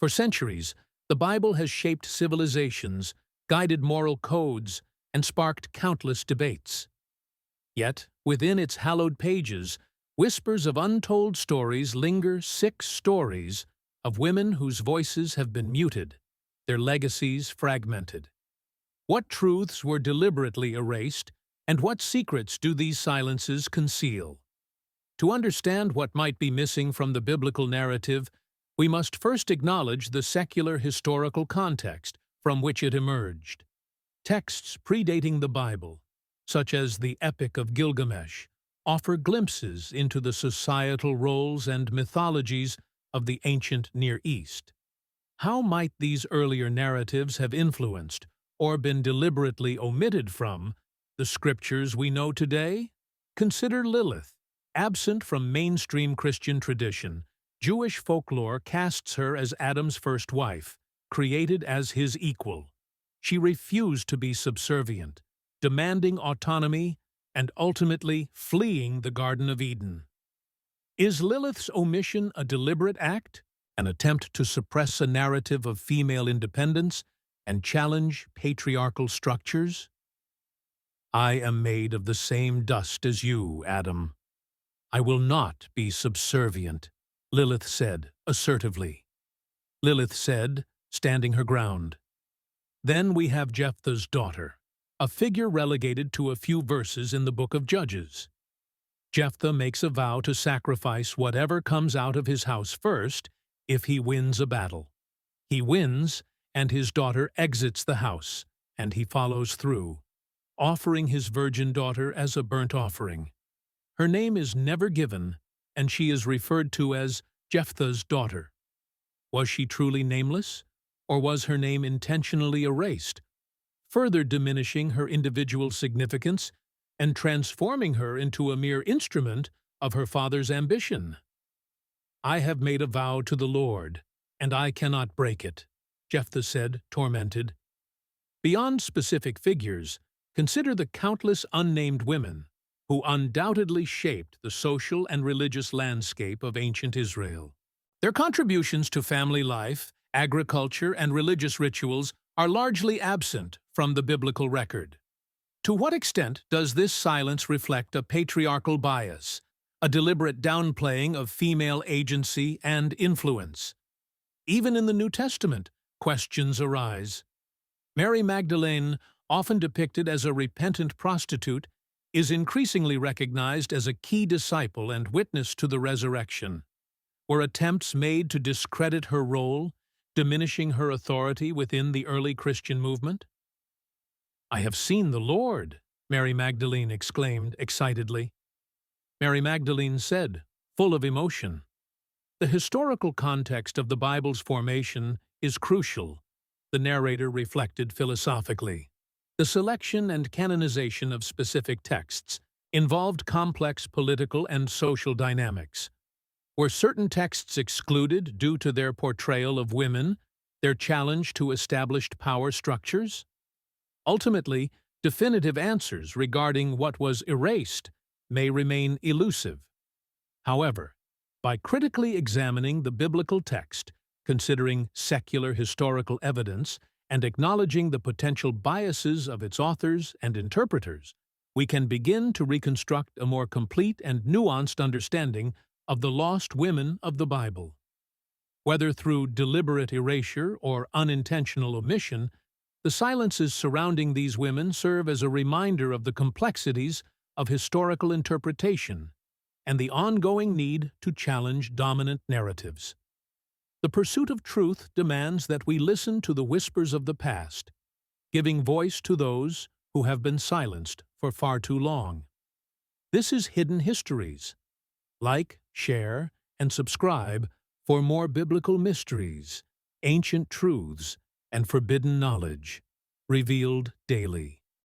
For centuries, the Bible has shaped civilizations, guided moral codes, and sparked countless debates. Yet, within its hallowed pages, whispers of untold stories linger, 6 stories of women whose voices have been muted, their legacies fragmented. What truths were deliberately erased, and what secrets do these silences conceal? To understand what might be missing from the biblical narrative, we must first acknowledge the secular historical context from which it emerged. Texts predating the Bible, such as the Epic of Gilgamesh, offer glimpses into the societal roles and mythologies of the ancient Near East. How might these earlier narratives have influenced, or been deliberately omitted from, the scriptures we know today? Consider Lilith. Absent from mainstream Christian tradition, Jewish folklore casts her as Adam's first wife, created as his equal. She refused to be subservient, demanding autonomy, and ultimately fleeing the Garden of Eden. Is Lilith's omission a deliberate act, an attempt to suppress a narrative of female independence and challenge patriarchal structures? "I am made of the same dust as you, Adam. I will not be subservient," Lilith said assertively. Lilith said, standing her ground. Then we have Jephthah's daughter, a figure relegated to a few verses in the book of Judges. Jephthah makes a vow to sacrifice whatever comes out of his house first if he wins a battle. He wins, and his daughter exits the house, and he follows through, offering his virgin daughter as a burnt offering. Her name is never given, and she is referred to as Jephthah's daughter. Was she truly nameless, or was her name intentionally erased, further diminishing her individual significance and transforming her into a mere instrument of her father's ambition? "I have made a vow to the Lord, and I cannot break it," Jephthah said, tormented. Beyond specific figures, consider the countless unnamed women who undoubtedly shaped the social and religious landscape of ancient Israel. Their contributions to family life, agriculture, and religious rituals are largely absent from the biblical record. To what extent does this silence reflect a patriarchal bias, a deliberate downplaying of female agency and influence? Even in the New Testament, questions arise. Mary Magdalene, often depicted as a repentant prostitute, is increasingly recognized as a key disciple and witness to the resurrection. Were attempts made to discredit her role, diminishing her authority within the early Christian movement? "I have seen the Lord," Mary Magdalene exclaimed excitedly. Mary Magdalene said, full of emotion. The historical context of the Bible's formation is crucial, the narrator reflected philosophically. The selection and canonization of specific texts involved complex political and social dynamics. Were certain texts excluded due to their portrayal of women, their challenge to established power structures? Ultimately, definitive answers regarding what was erased may remain elusive. However, by critically examining the biblical text, considering secular historical evidence, and acknowledging the potential biases of its authors and interpreters, we can begin to reconstruct a more complete and nuanced understanding of the lost women of the Bible. Whether through deliberate erasure or unintentional omission, the silences surrounding these women serve as a reminder of the complexities of historical interpretation and the ongoing need to challenge dominant narratives. The pursuit of truth demands that we listen to the whispers of the past, giving voice to those who have been silenced for far too long. This is Hidden Histories. Like, share, and subscribe for more biblical mysteries, ancient truths, and forbidden knowledge revealed daily.